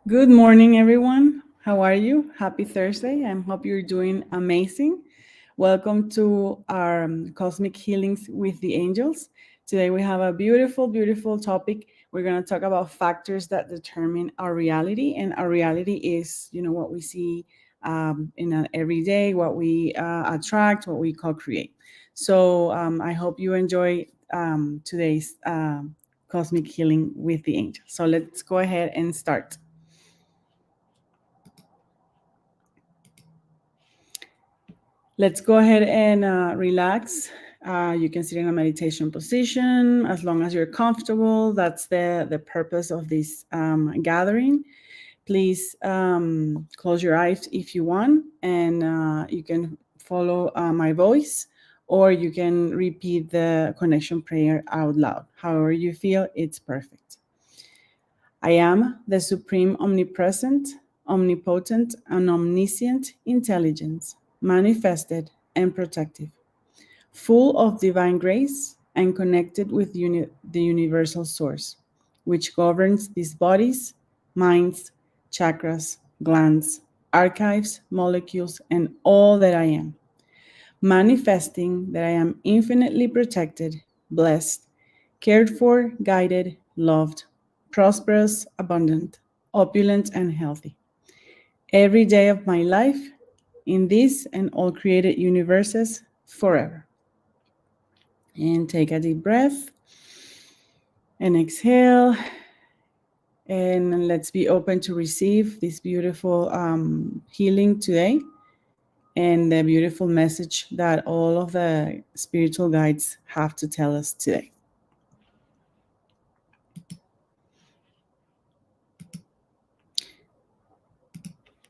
Good morning, everyone. How are you? Happy Thursday. I hope you're doing amazing. Welcome to our Cosmic Healings with the Angels. Today we have a beautiful, beautiful topic. We're going to talk about factors that determine our reality, and our reality is, what we see in an everyday, what we attract, what we co-create. So I hope you enjoy today's Cosmic Healing with the Angels. So let's go ahead and start. Let's go ahead and relax. You can sit in a meditation position as long as you're comfortable. That's the purpose of this gathering. Please close your eyes if you want, and you can follow my voice, or you can repeat the connection prayer out loud. However you feel, it's perfect. I am the supreme omnipresent, omnipotent, and omniscient intelligence, manifested and protective, full of divine grace and connected with the universal source, which governs these bodies, minds, chakras, glands, archives, molecules, and all that I am, manifesting that I am infinitely protected, blessed, cared for, guided, loved, prosperous, abundant, opulent, and healthy. Every day of my life, in this and all created universes, forever. And take a deep breath and exhale. And let's be open to receive this beautiful healing today and the beautiful message that all of the spiritual guides have to tell us today.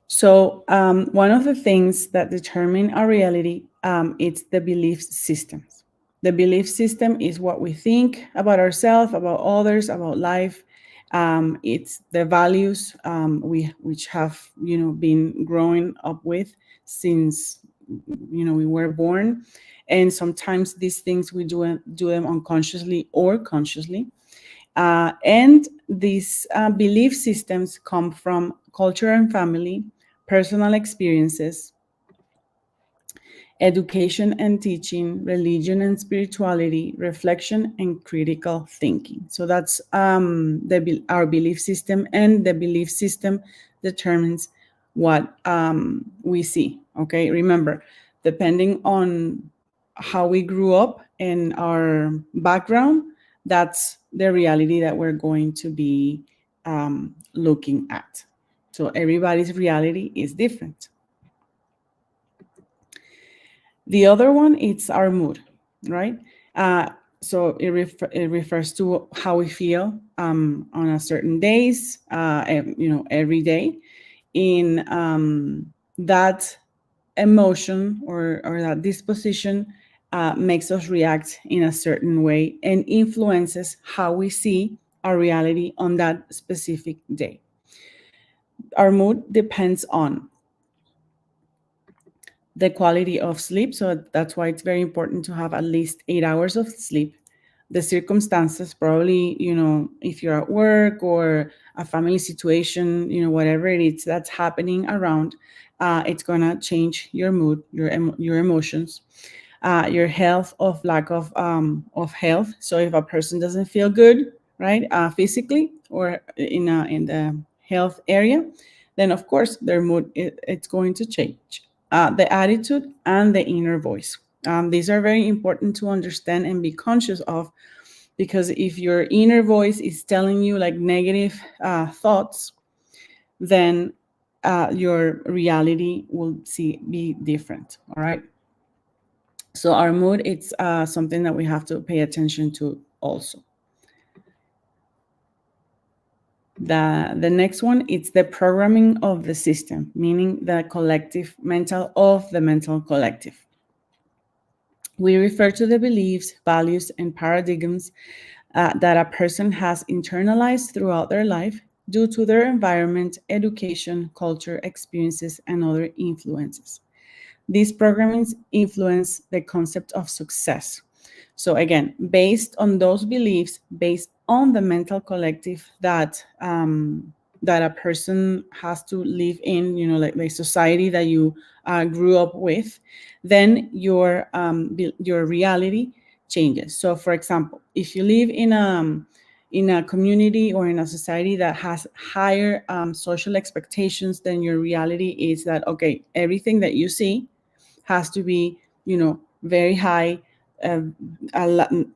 So one of the things that determine our reality, it's the belief systems. The belief system is what we think about ourselves, about others, about life. It's the values which have been growing up with since we were born, and sometimes these things we do them unconsciously or consciously. And these belief systems come from culture and family, personal experiences, education and teaching, religion and spirituality, reflection and critical thinking. So that's our belief system, and the belief system determines what we see. Okay, remember, depending on how we grew up and our background, that's the reality that we're going to be looking at. So everybody's reality is different. The other one, it's our mood, right? So it refers to how we feel on a certain days, every day. In that emotion or that disposition makes us react in a certain way and influences how we see our reality on that specific day. Our mood depends on the quality of sleep. So that's why it's very important to have at least 8 hours of sleep. The circumstances, probably, if you're at work or a family situation, whatever it is that's happening around, it's gonna change your mood, your emotions, your health, of lack of health. So if a person doesn't feel good, right, physically or in the health area, then of course their mood it's going to change. The attitude and the inner voice. These are very important to understand and be conscious of, because if your inner voice is telling you like negative thoughts, then your reality will be different. All right. So our mood, it's something that we have to pay attention to also. The next one, it's the programming of the system, meaning the collective mental of the mental collective. We refer to the beliefs, values, and paradigms that a person has internalized throughout their life due to their environment, education, culture, experiences, and other influences. These programmings influence the concept of success. So again, based on those beliefs, based on the mental collective that that a person has to live in, like the society that you grew up with, then your reality changes. So, for example, if you live in a community or in a society that has higher social expectations, then your reality is that, okay, everything that you see has to be, very high, uh,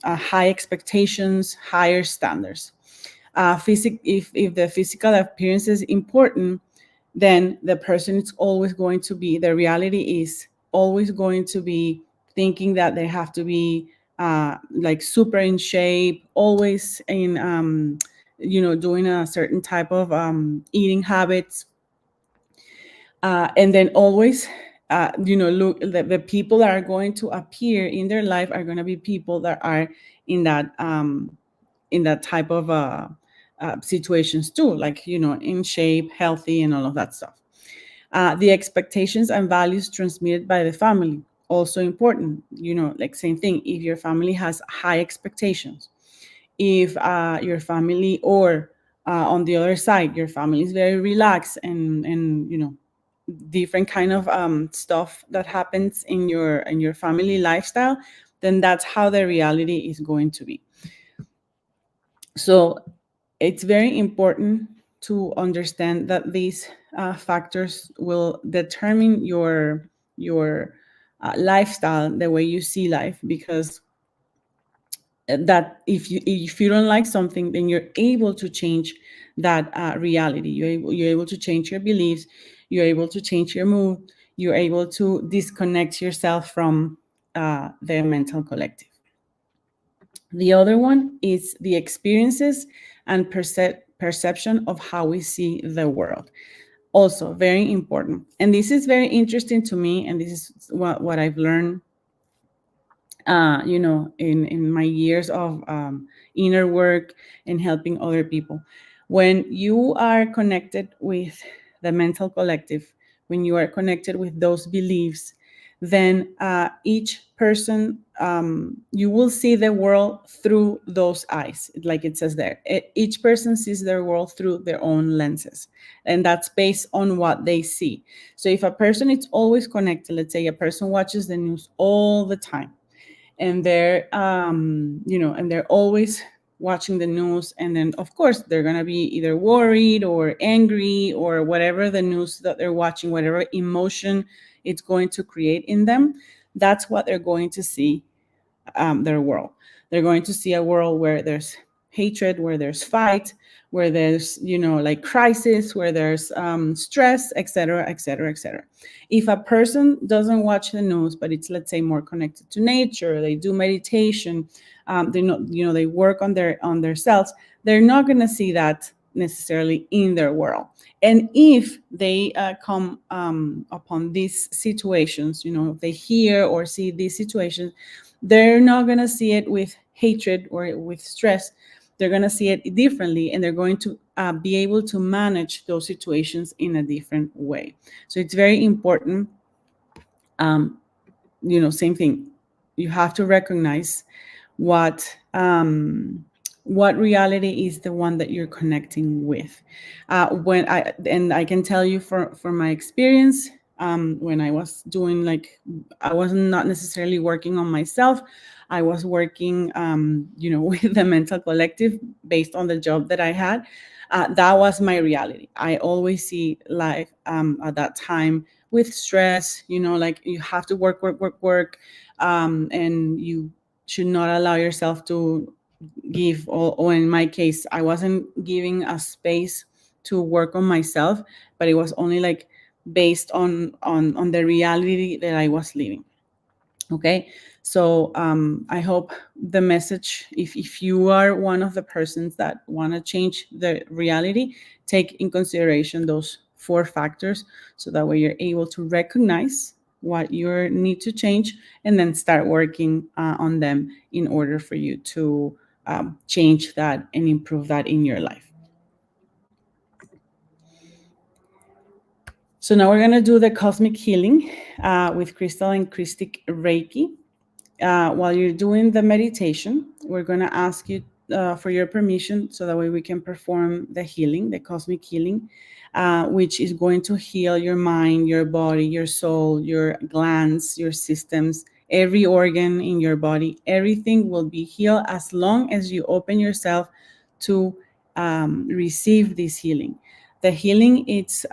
high expectations, higher standards. If the physical appearance is important, then the person is always going to be, the reality is always going to be thinking that they have to be like super in shape, always in, doing a certain type of eating habits. And then always, look, the people that are going to appear in their life are going to be people that are in that type of situations too, like, in shape, healthy, and all of that stuff. The expectations and values transmitted by the family, also important. Like, same thing, if your family has high expectations, if your family, or on the other side, your family is very relaxed, and different kind of stuff that happens in your family lifestyle, then that's how the reality is going to be. So it's very important to understand that these factors will determine your lifestyle, the way you see life, because that if you don't like something, then you're able to change that reality. You're able to change your beliefs. You're able to change your mood. You're able to disconnect yourself from the mental collective. The other one is the experiences and perception of how we see the world. Also very important. And this is very interesting to me, and this is what I've learned in my years of inner work and helping other people. When you are connected with the mental collective, when you are connected with those beliefs, then each person, you will see the world through those eyes, like it says there. Each person sees their world through their own lenses, and that's based on what they see. So if a person is always connected, let's say a person watches the news all the time, and they're always watching the news, and then of course they're going to be either worried or angry, or whatever the news that they're watching, whatever emotion it's going to create in them, that's what they're going to see, their world. They're going to see a world where there's hatred, where there's fight, where there's, like crisis, where there's stress, etc., etc., etc. If a person doesn't watch the news, but it's, let's say, more connected to nature, they do meditation, they know, they work on their selves, they're not going to see that necessarily in their world. And if they come upon these situations, if they hear or see these situations, they're not going to see it with hatred or with stress. They're going to see it differently, and they're going to be able to manage those situations in a different way. So it's very important. Same thing. You have to recognize what reality is the one that you're connecting with. I can tell you from my experience, when I was doing, like, I was not necessarily working on myself. I was working, with the mental collective based on the job that I had. That was my reality. I always see life at that time with stress, like you have to work, work, work, work, and you should not allow yourself to give, or in my case, I wasn't giving a space to work on myself, but it was only like based on the reality that I was living. Okay, so I hope the message, if you are one of the persons that want to change the reality, take in consideration those 4 factors, so that way you're able to recognize what you need to change, and then start working on them in order for you to change that and improve that in your life. So now we're going to do the cosmic healing with Crystal and Christic Reiki. While you're doing the meditation, we're going to ask you for your permission, so that way we can perform the healing, the cosmic healing, which is going to heal your mind, your body, your soul, your glands, your systems, every organ in your body. Everything will be healed as long as you open yourself to receive this healing. The healing, it's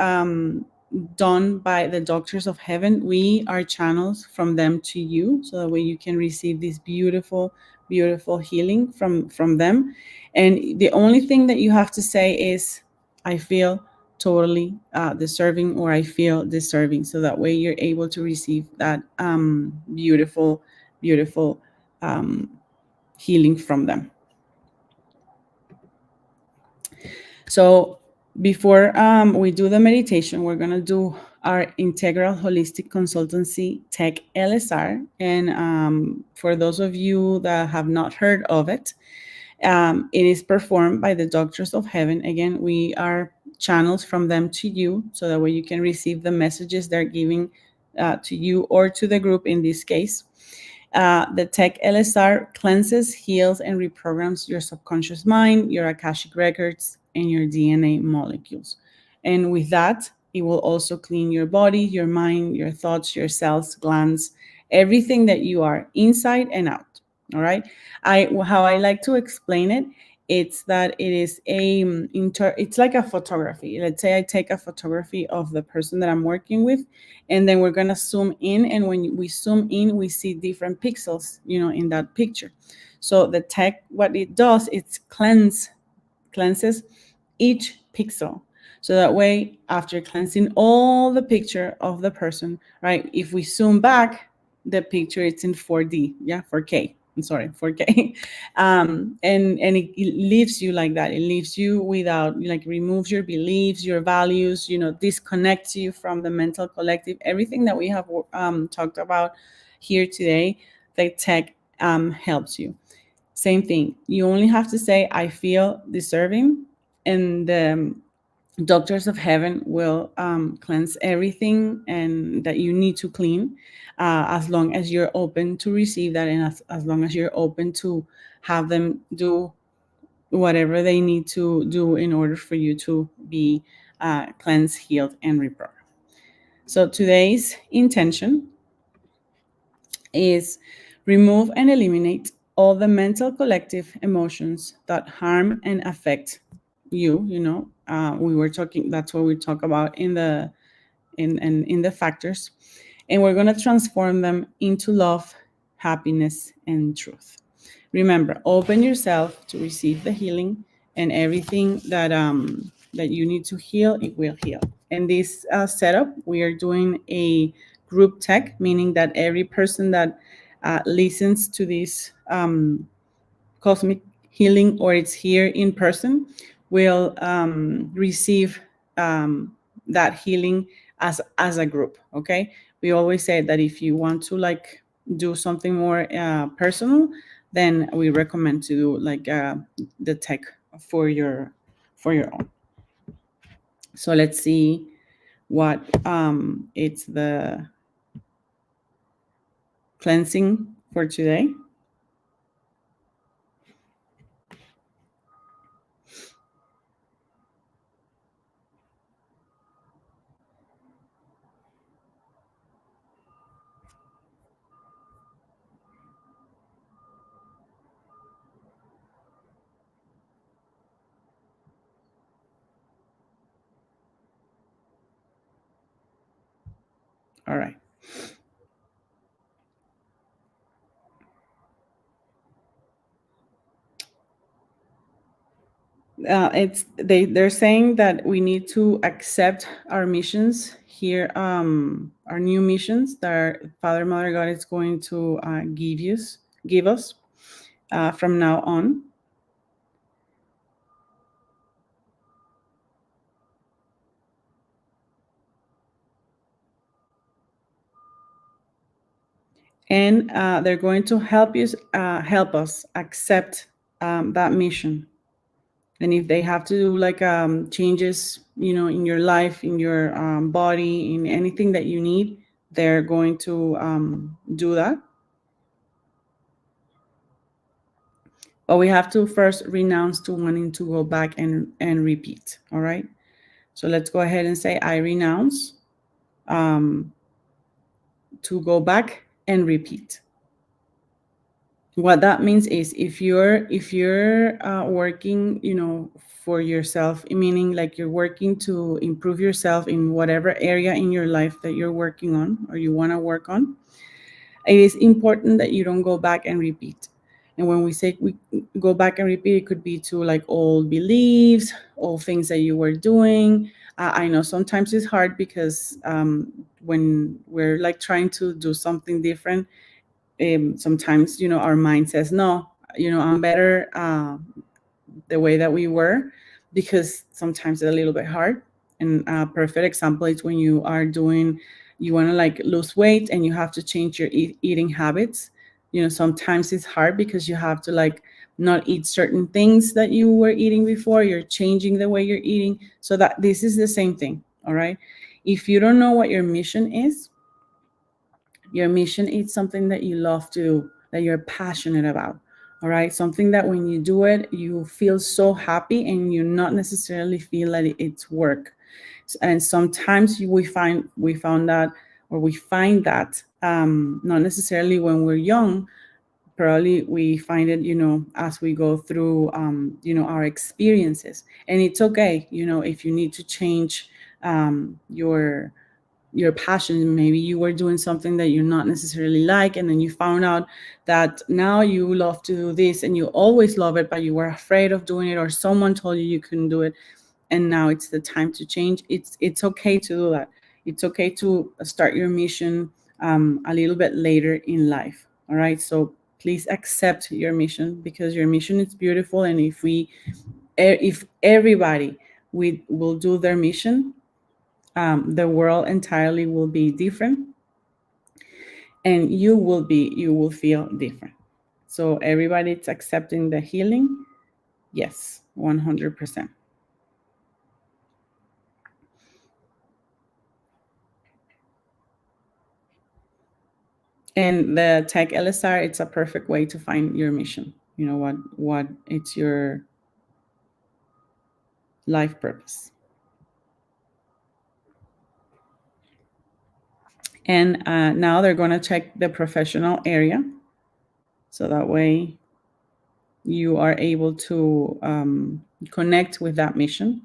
done by the doctors of heaven. We are channels from them to you, so that way you can receive this beautiful, beautiful healing from them. And the only thing that you have to say is, I feel totally deserving, or I feel deserving, so that way you're able to receive that beautiful, beautiful healing from them. So before we do the meditation, we're going to do our Integral Holistic Consultancy TEC-LSR. And for those of you that have not heard of it, it is performed by the Doctors of Heaven. Again, we are channels from them to you, so that way you can receive the messages they're giving to you or to the group in this case. The TEC-LSR cleanses, heals, and reprograms your subconscious mind, your Akashic records, and your DNA molecules. And with that, it will also clean your body, your mind, your thoughts, your cells, glands, everything that you are inside and out. All right. How I like to explain it, it's that it is it's like a photography. Let's say I take a photography of the person that I'm working with, and then we're going to zoom in, and when we zoom in, we see different pixels, in that picture. So the tech, what it does, it's cleanses each pixel, so that way, after cleansing all the picture of the person, right, if we zoom back, the picture, it's in 4D, 4K, I'm sorry, 4K. And it leaves you like that. It leaves you without, like, removes your beliefs, your values, disconnects you from the mental collective, everything that we have talked about here today. The tech helps you. Same thing. You only have to say, I feel deserving, and the doctors of heaven will cleanse everything and that you need to clean, as long as you're open to receive that, and as long as you're open to have them do whatever they need to do in order for you to be cleansed, healed, and reprogrammed. So today's intention is remove and eliminate all the mental collective emotions that harm and affect you. We were talking, that's what we talk about in the factors, and we're going to transform them into love, happiness, and truth. Remember, open yourself to receive the healing, and everything that you need to heal, it will heal. In this setup, we are doing a group tech, meaning that every person that listens to this cosmic healing, or it's here in person, will receive that healing as a group. Okay, we always say that if you want to, like, do something more personal, then we recommend to do, like, the tech for your own. So let's see what it's the cleansing for today. All right. They're saying that we need to accept our missions here, our new missions that our Father, Mother, God is going to give us from now on. And they're going to help us accept that mission. And if they have to do, like, changes, in your life, in your body, in anything that you need, they're going to do that. But we have to first renounce to wanting to go back and repeat. All right. So let's go ahead and say, I renounce to go back and repeat. What that means is if you're working, for yourself, meaning like you're working to improve yourself in whatever area in your life that you're working on or you want to work on, it is important that you don't go back and repeat. And when we say we go back and repeat, it could be to like old beliefs, old things that you were doing. I know sometimes it's hard because when we're like trying to do something different, sometimes our mind says no, I'm better the way that we were, because sometimes it's a little bit hard. And a perfect example is when you want to like lose weight and you have to change your eating habits. Sometimes it's hard because you have to like not eat certain things that you were eating before. You're changing the way you're eating. So that this is the same thing. All right. If you don't know what your mission is, your mission is something that you love to do, that you're passionate about. All right. Something that when you do it, you feel so happy and you not necessarily feel like it's work. And sometimes we found that, or we find that not necessarily when we're young. Probably we find it, as we go through, our experiences. And it's okay, if you need to change your passion. Maybe you were doing something that you're not necessarily like, and then you found out that now you love to do this and you always love it, but you were afraid of doing it, or someone told you you couldn't do it, and now it's the time to change. It's okay to do that. It's okay to start your mission a little bit later in life. All right, so please accept your mission, because your mission is beautiful. And if everybody will do their mission, the world entirely will be different, and you will feel different. So everybody's accepting the healing. Yes, 100%. And the TEC-LSR, it's a perfect way to find your mission. You know what it's your life purpose. And now they're going to check the professional area, so that way you are able to connect with that mission.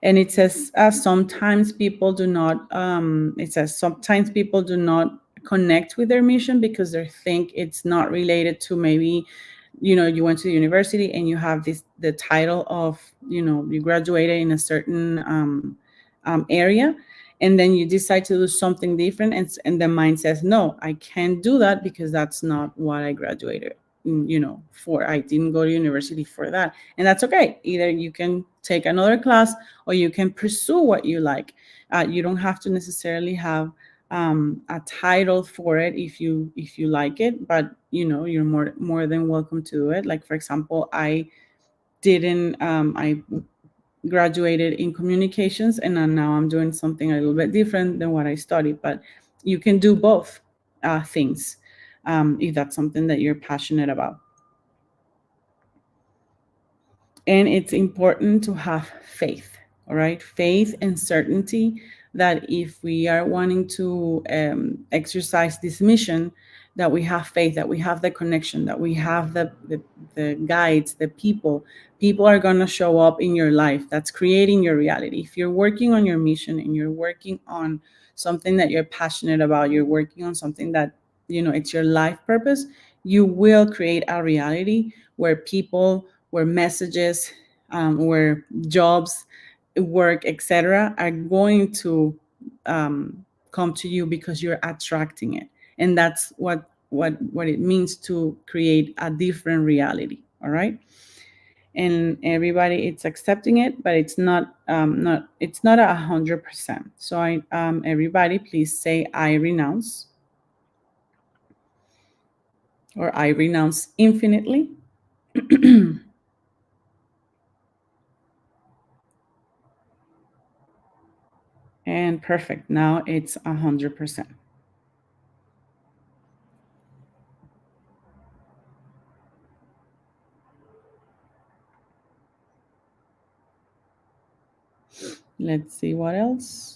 And it says sometimes people do not. It says sometimes people do not connect with their mission because they think it's not related to, maybe, you went to the university and you have the title of, you graduated in a certain area, and then you decide to do something different, and the mind says, no, I can't do that because that's not what I graduated for. I didn't go to university for that. And that's okay. Either you can take another class or you can pursue what you like. You don't have to necessarily have a title for it if you like it, but you're more than welcome to do it. Like, for example, I graduated in communications, and now I'm doing something a little bit different than what I studied. But you can do both things if that's something that you're passionate about. And it's important to have faith. All right, faith and certainty that if we are wanting to exercise this mission, that we have faith, that we have the connection, that we have the guides, the people are going to show up in your life. That's creating your reality. If you're working on your mission and you're working on something that you're passionate about, you're working on something that it's your life purpose, you will create a reality where people, where messages, where jobs, work, etc., are going to come to you because you're attracting it. And that's what it means to create a different reality. All right. And everybody, it's accepting it, but it's not 100%. So everybody, please say, I renounce, or I renounce infinitely. And perfect. Now it's 100%. Let's see what else.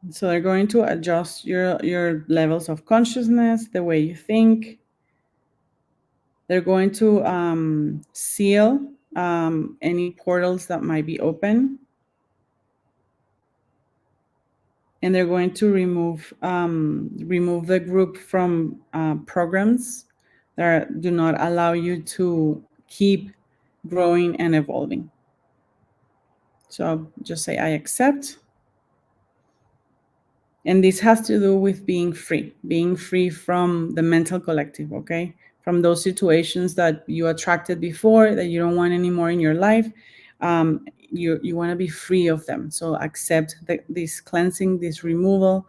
So they're going to adjust your levels of consciousness, the way you think. They're going to seal any portals that might be open. And they're going to remove the group from programs that do not allow you to keep growing and evolving. So I'll just say I accept. And this has to do with being free from the mental collective, okay? From those situations that you attracted before that you don't want anymore in your life. You want to be free of them. So accept this cleansing, this removal.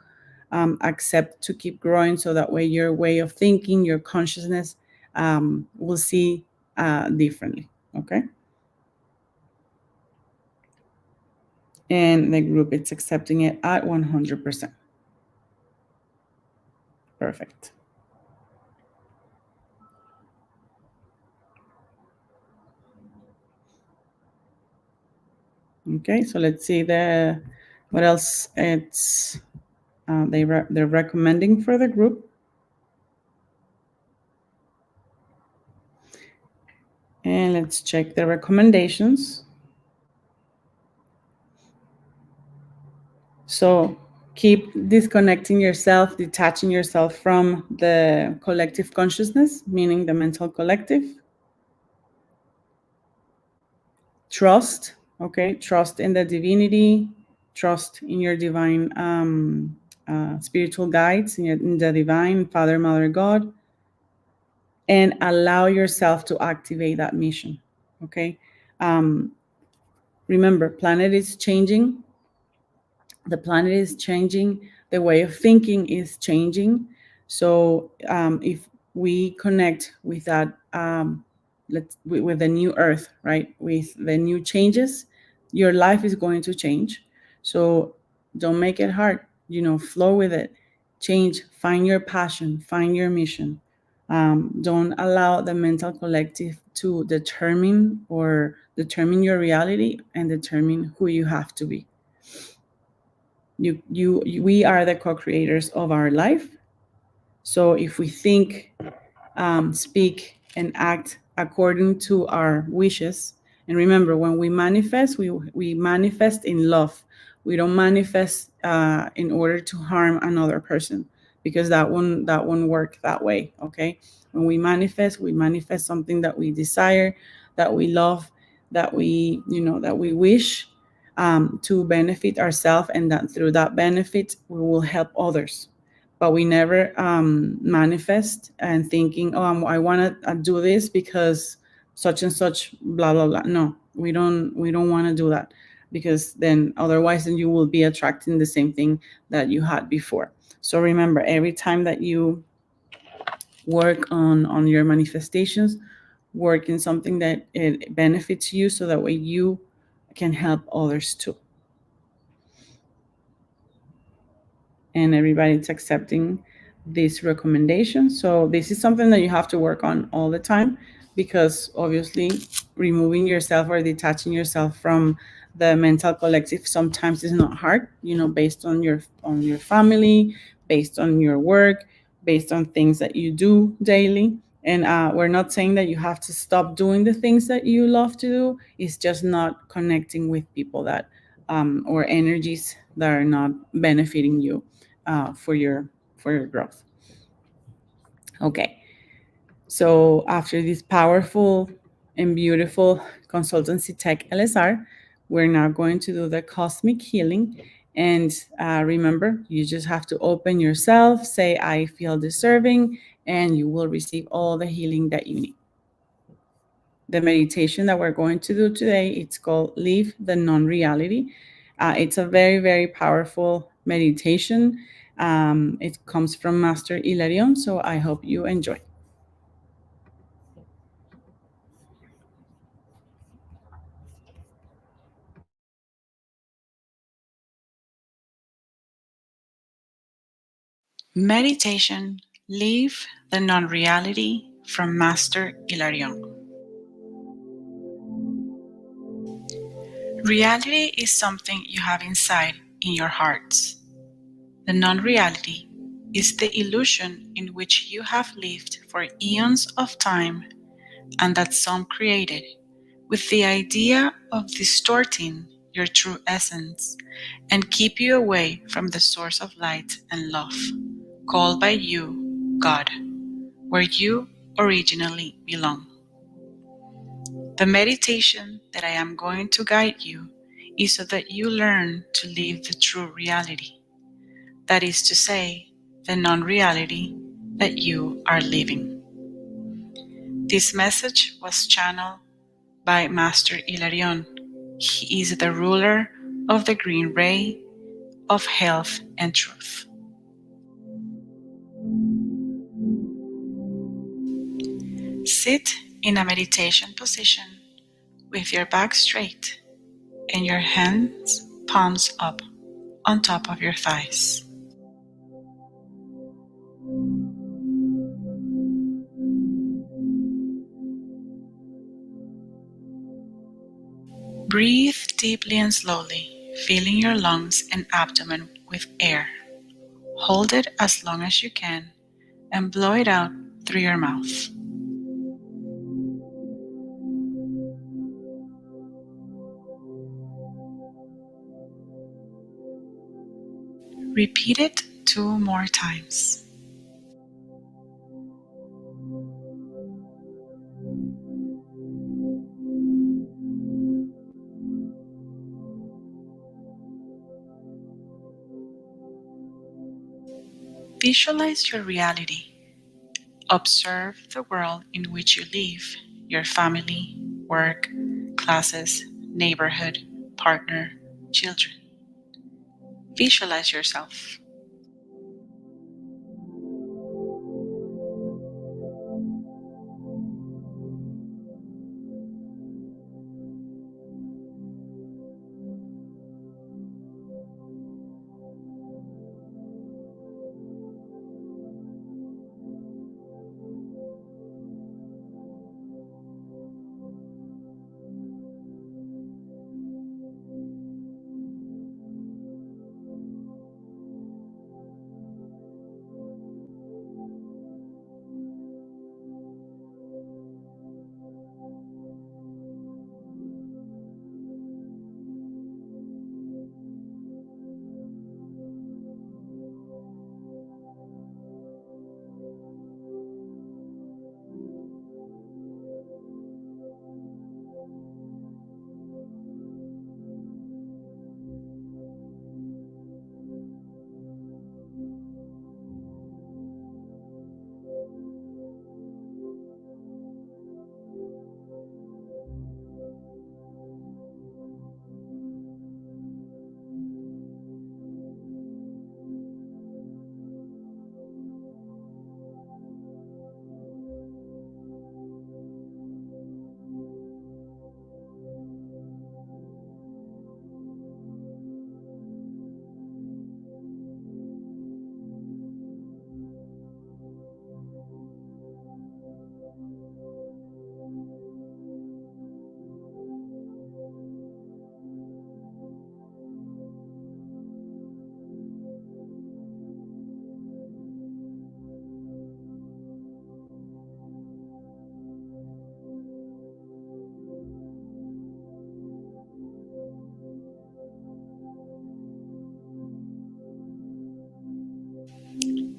Accept to keep growing, so that way your way of thinking, your consciousness will see differently, okay? And the group, it's accepting it at 100%. Perfect. Okay, so let's see what else it's they're recommending for the group. And let's check the recommendations. So keep disconnecting yourself, detaching yourself from the collective consciousness, meaning the mental collective. Trust, okay? Trust in the divinity, trust in your divine spiritual guides, in the divine Father, Mother, God, and allow yourself to activate that mission, okay? Remember, planet is changing. The planet is changing. The way of thinking is changing. So if we connect with that, with the new Earth, right? With the new changes, your life is going to change. So don't make it hard. Flow with it. Change. Find your passion. Find your mission. Don't allow the mental collective to determine your reality and determine who you have to be. We are the co-creators of our life. So if we think, speak, and act according to our wishes, and remember, when we manifest, we manifest in love. We don't manifest in order to harm another person, because that won't work that way. Okay, when we manifest something that we desire, that we love, that we wish to benefit ourselves, and that through that benefit we will help others. But we never manifest and thinking, oh, I want to do this because such and such, blah blah blah. No, we don't want to do that, because then otherwise then you will be attracting the same thing that you had before. So remember, every time that you work on your manifestations, work in something that it benefits you, so that way you can help others too. And everybody's accepting this recommendation. So this is something that you have to work on all the time, because obviously removing yourself or detaching yourself from the mental collective sometimes is not hard, based on your family, based on your work, based on things that you do daily. And we're not saying that you have to stop doing the things that you love to do. It's just not connecting with people that or energies that are not benefiting you for your growth. Okay, so after this powerful and beautiful consultancy TEC-LSR, we're now going to do the cosmic healing. And remember, you just have to open yourself, say I feel deserving, and you will receive all the healing that you need. The meditation that we're going to do today, it's called Leave the Non-Reality. It's a very, very powerful meditation. It comes from Master Hilarion, so I hope you enjoy. Meditation, Leave the Non-Reality from Master Hilarion. Reality is something you have inside in your hearts. The non-reality is the illusion in which you have lived for eons of time and that some created with the idea of distorting your true essence and keep you away from the source of light and love, called by you God, where you originally belong. The meditation that I am going to guide you is so that you learn to live the true reality, that is to say, the non-reality that you are living. This message was channeled by Master Hilarion. He is the ruler of the green ray of health and truth. Sit in a meditation position with your back straight and your hands palms up on top of your thighs. Breathe deeply and slowly, filling your lungs and abdomen with air. Hold it as long as you can and blow it out through your mouth. Repeat it 2 more times. Visualize your reality. Observe the world in which you live, your family, work, classes, neighborhood, partner, children. Visualize yourself.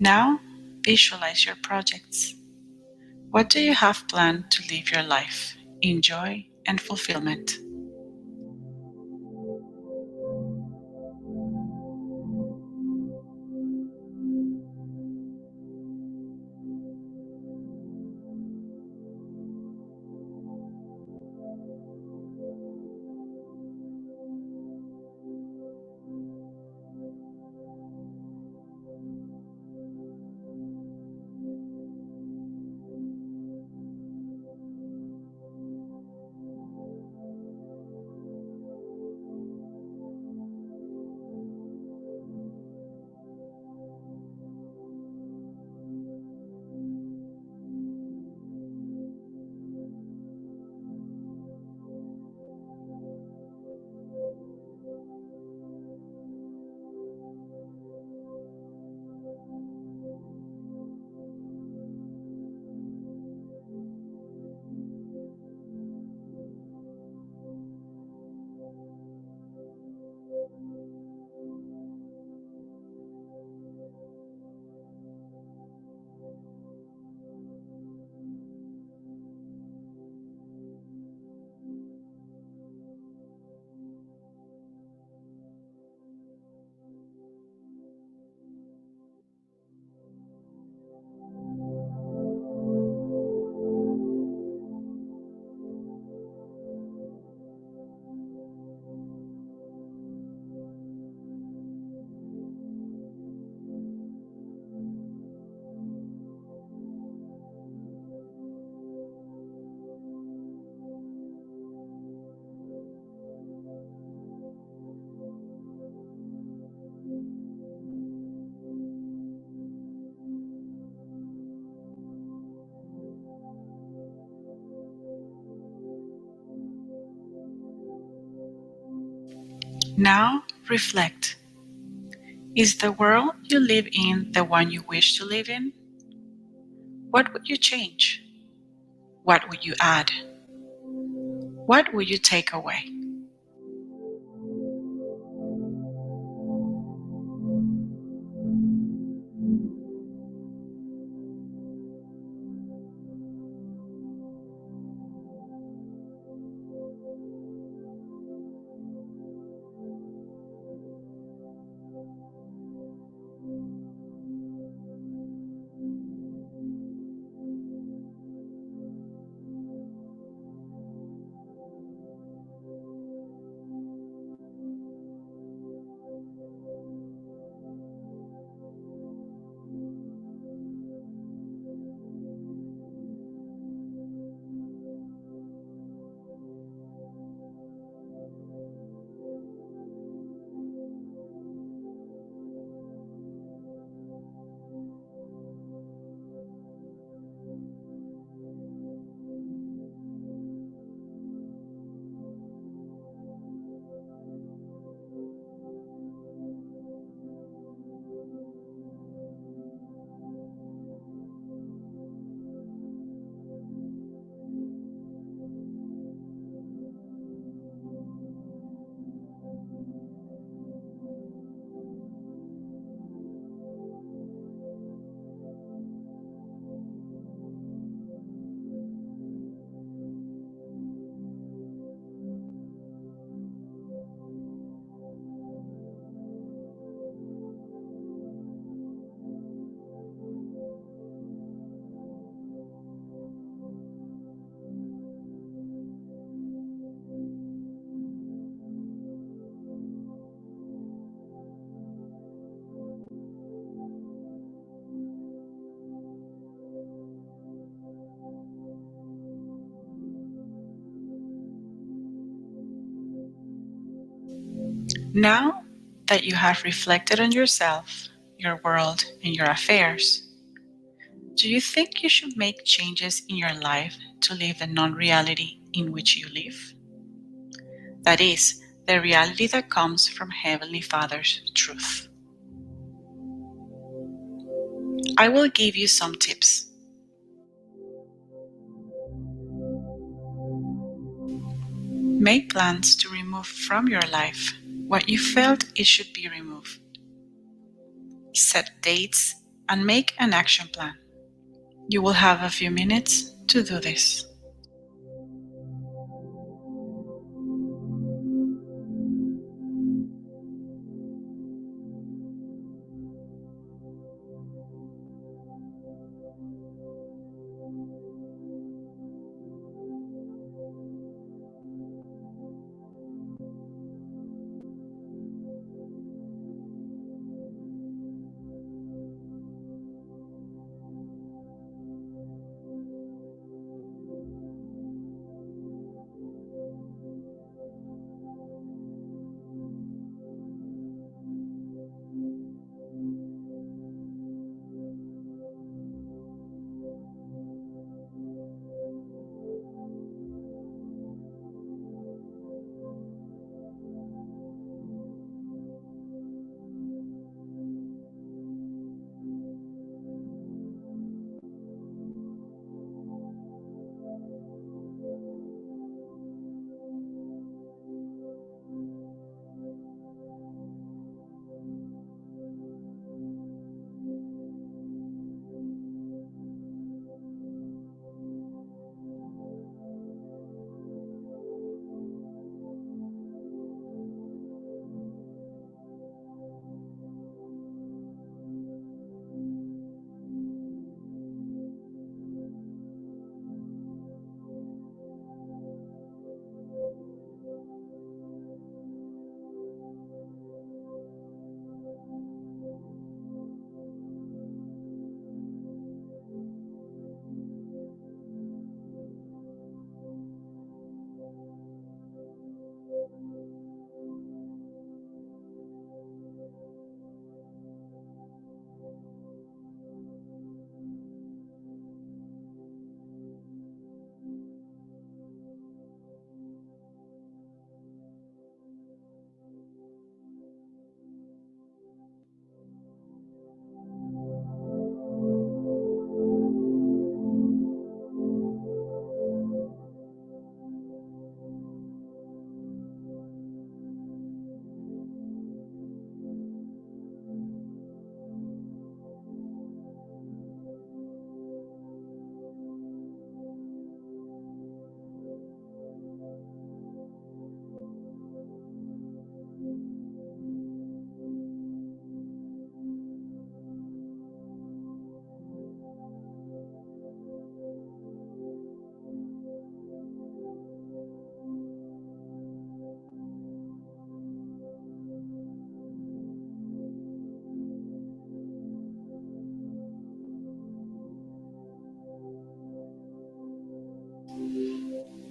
Now, visualize your projects. What do you have planned to live your life in joy and fulfillment? Now reflect. Is the world you live in the one you wish to live in? What would you change? What would you add? What would you take away? Now that you have reflected on yourself, your world, and your affairs, do you think you should make changes in your life to live the non-reality in which you live? That is, the reality that comes from Heavenly Father's truth. I will give you some tips. Make plans to remove from your life what you felt it should be removed. Set dates and make an action plan. You will have a few minutes to do this.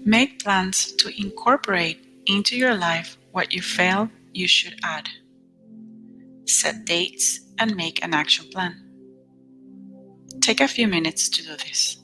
Make plans to incorporate into your life what you feel you should add. Set dates and make an action plan. Take a few minutes to do this.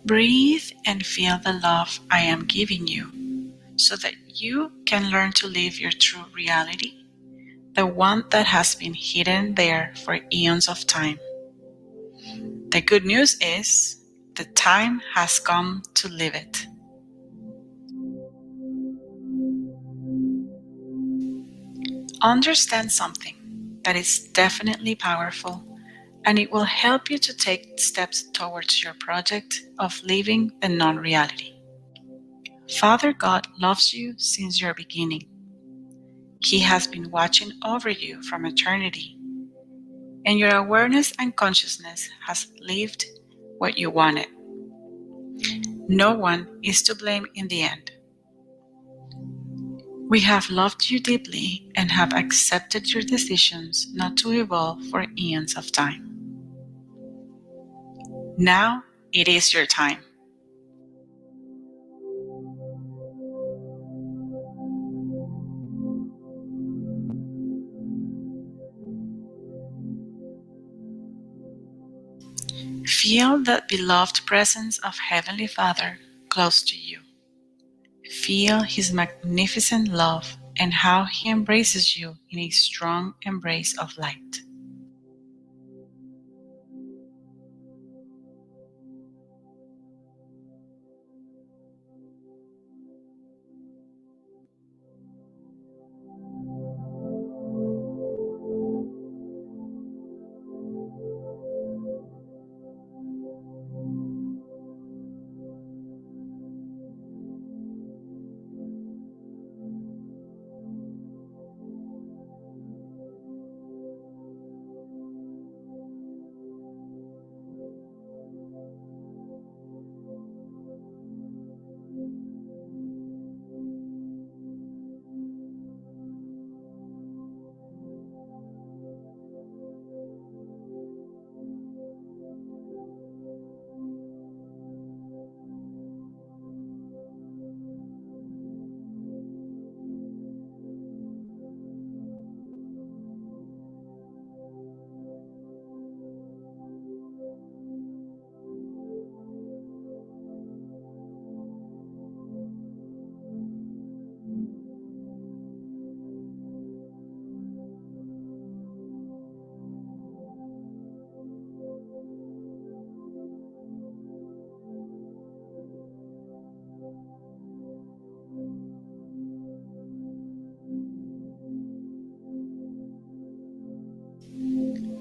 Breathe and feel the love I am giving you so that you can learn to live your true reality, the one that has been hidden there for eons of time. The good news is the time has come to live it. Understand something that is definitely powerful, and it will help you to take steps towards your project of living the non-reality. Father God loves you since your beginning. He has been watching over you from eternity, and your awareness and consciousness has lived what you wanted. No one is to blame in the end. We have loved you deeply and have accepted your decisions not to evolve for eons of time. Now it is your time. Feel that beloved presence of Heavenly Father close to you. Feel His magnificent love and how He embraces you in a strong embrace of light.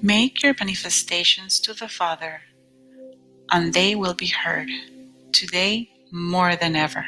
Make your manifestations to the Father, and they will be heard, today more than ever.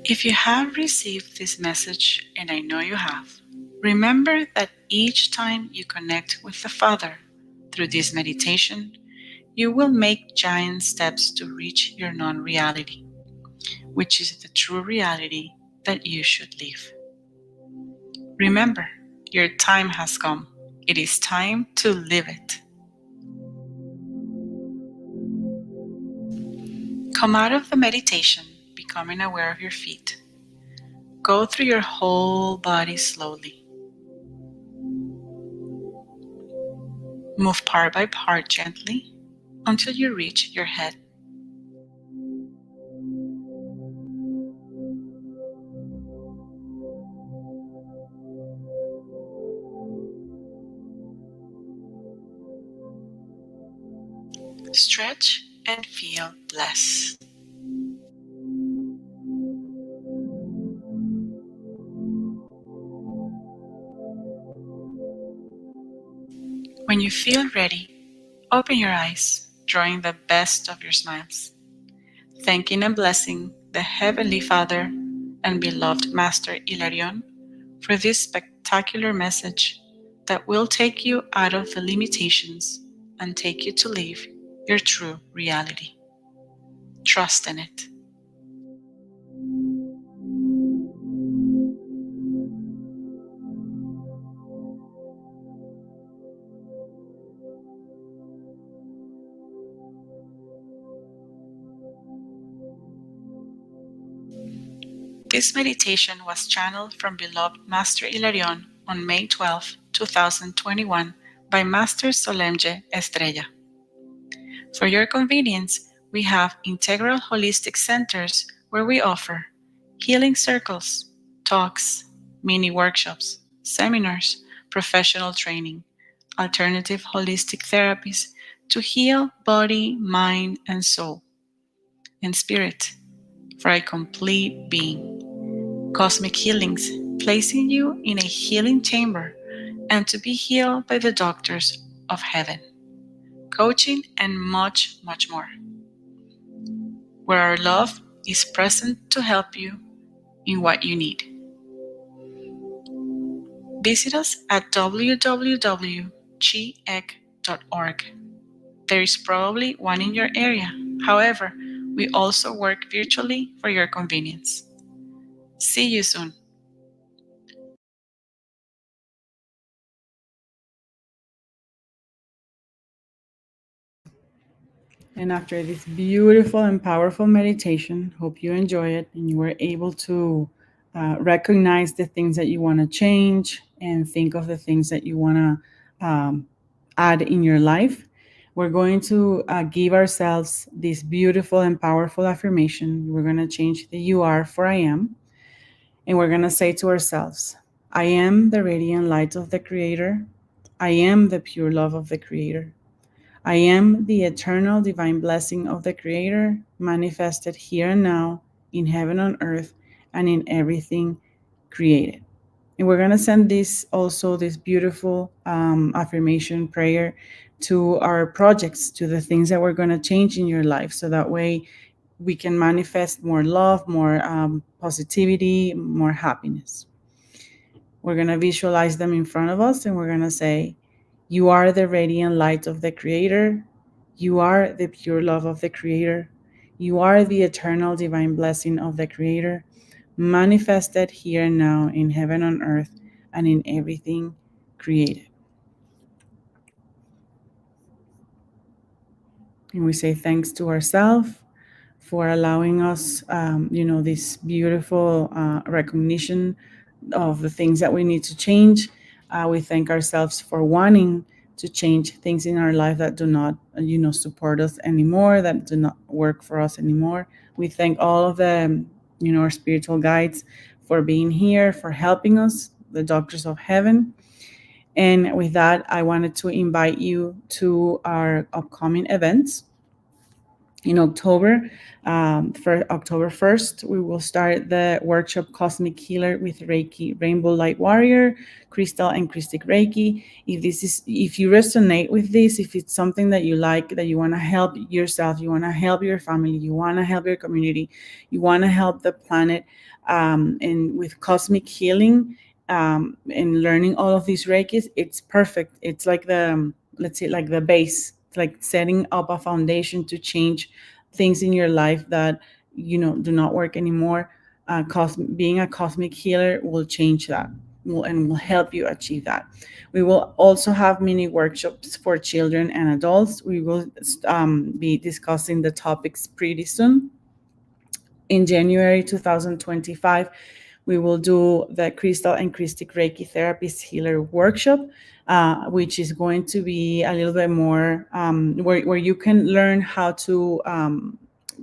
If you have received this message, and I know you have, remember that each time you connect with the Father through this meditation, you will make giant steps to reach your non-reality, which is the true reality that you should live. Remember, your time has come. It is time to live it. Come out of the meditation, becoming aware of your feet. Go through your whole body slowly. Move part by part gently until you reach your head. Stretch and feel blessed. When you feel ready, open your eyes, drawing the best of your smiles, thanking and blessing the Heavenly Father and beloved Master Hilarion for this spectacular message that will take you out of the limitations and take you to live your true reality. Trust in it. This meditation was channeled from beloved Master Hilarion on May 12, 2021 by Master Solemge Estrella. For your convenience, we have integral holistic centers where we offer healing circles, talks, mini workshops, seminars, professional training, alternative holistic therapies to heal body, mind, and soul, and spirit for a complete being. Cosmic healings, placing you in a healing chamber and to be healed by the doctors of heaven. Coaching and much, much more. Where our love is present to help you in what you need. Visit us at www.chi-ec.org. There is probably one in your area. However, we also work virtually for your convenience. See you soon. And after this beautiful and powerful meditation, hope you enjoy it and you were able to recognize the things that you want to change and think of the things that you want to add in your life. We're going to give ourselves this beautiful and powerful affirmation. We're going to change the you are for I am. And we're going to say to ourselves, I am the radiant light of the Creator. I am the pure love of the Creator. I am the eternal divine blessing of the Creator, manifested here and now, in heaven on earth, and in everything created. And we're going to send this beautiful affirmation prayer to our projects, to the things that we're going to change in your life. So that way we can manifest more love, more positivity, more happiness. We're going to visualize them in front of us and we're going to say, you are the radiant light of the Creator. You are the pure love of the Creator. You are the eternal divine blessing of the Creator, manifested here and now in heaven on earth and in everything created. And we say thanks to ourselves for allowing us, this beautiful recognition of the things that we need to change. We thank ourselves for wanting to change things in our life that do not, support us anymore, that do not work for us anymore. We thank all of the, our spiritual guides for being here, for helping us, the doctors of heaven. And with that, I wanted to invite you to our upcoming events in October. For October 1st, we will start the workshop Cosmic Healer with Reiki, Rainbow Light Warrior, Crystal and Christic Reiki. If you resonate with this, if it's something that you like, that you want to help yourself, you want to help your family, you want to help your community, you want to help the planet, and with cosmic healing, and learning all of these Reikis, it's perfect. It's like let's say, like the base. It's like setting up a foundation to change things in your life that do not work anymore. Being a cosmic healer will change that, and will help you achieve that. We will also have mini workshops for children and adults. We will be discussing the topics pretty soon. In January 2025, we will do the Crystal and Christic Reiki Therapist Healer Workshop, which is going to be a little bit more where you can learn how to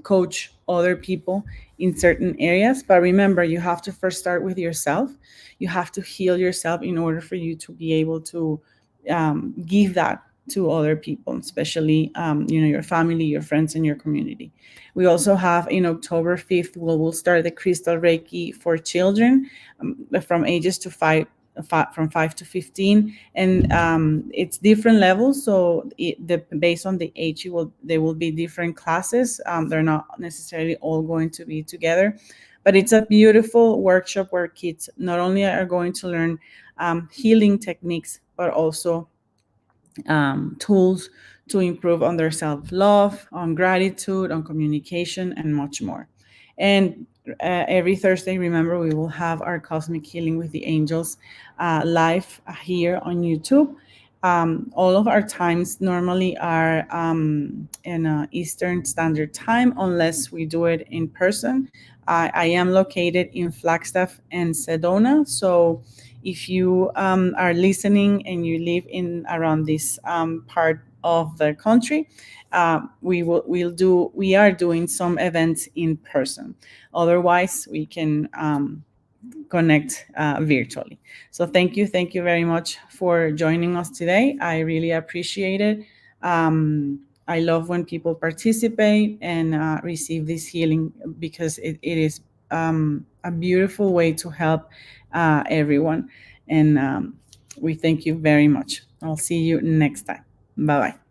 coach other people in certain areas. But remember, you have to first start with yourself. You have to heal yourself in order for you to be able to give that to other people, especially your family, your friends, and your community. We also have in October 5th, we'll start the Crystal Reiki for children from ages to from 5 to 15, and it's different levels. So based on the age, there will be different classes. They're not necessarily all going to be together, but it's a beautiful workshop where kids not only are going to learn healing techniques, but also tools to improve on their self-love, on gratitude, on communication, and much more. And every Thursday, remember, we will have our Cosmic Healing with the Angels live here on YouTube. All of our times normally are in Eastern Standard Time, unless we do it in person. I am located in Flagstaff and Sedona, so if you are listening and you live in around this part of the country, we are doing some events in person. Otherwise, we can connect virtually. So thank you very much for joining us today. I really appreciate it. I love when people participate and receive this healing, because it is a beautiful way to help everyone. And we thank you very much. I'll see you next time. Bye bye.